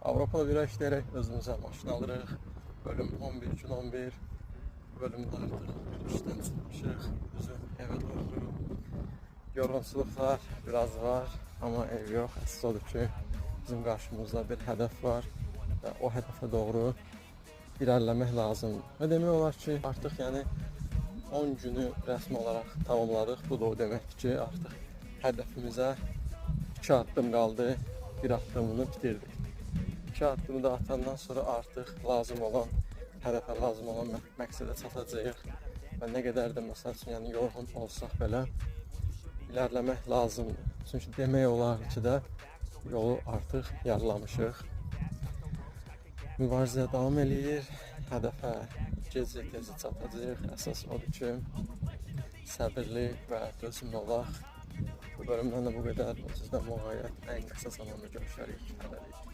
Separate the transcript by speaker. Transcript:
Speaker 1: Avropada bir işləyərək özümüzə maşın alırıq. Bölüm 11 gün 11 bölümdə artıq işdən çıxmışıq. Bizim evə doğru yorğunçuluqlar biraz var, amma ev yox. Əsas odur ki, bizim qarşımızda bir hədəf var və o hədəfə doğru irəliləmək lazımdır. Və demək olar ki, artıq yəni 10 günü rəsmi olaraq tamamladıq. Bu da o deməkdir ki, artıq hədəfimizə 2 addım qaldı, bir addımını bitirdik. 2 addımı da atandan sonra artıq lazım olan hədəfə, lazım olan məqsədə çatacağıq. Və nə qədər də məsəl üçün yəni yorğun olsaq belə ilerlemək lazımdır. Çünki demək olar ki də yolu artıq yarılamışıq. Mübarizə davam eləyir. Hədəfə gec-tez çatacağıq. Əsas odur ki, səbirli və dözümlü olaq. Bu bölümdən də bu qədər. Sizdən müğayyət ən qısa zamanda görüşərik. Hələlik.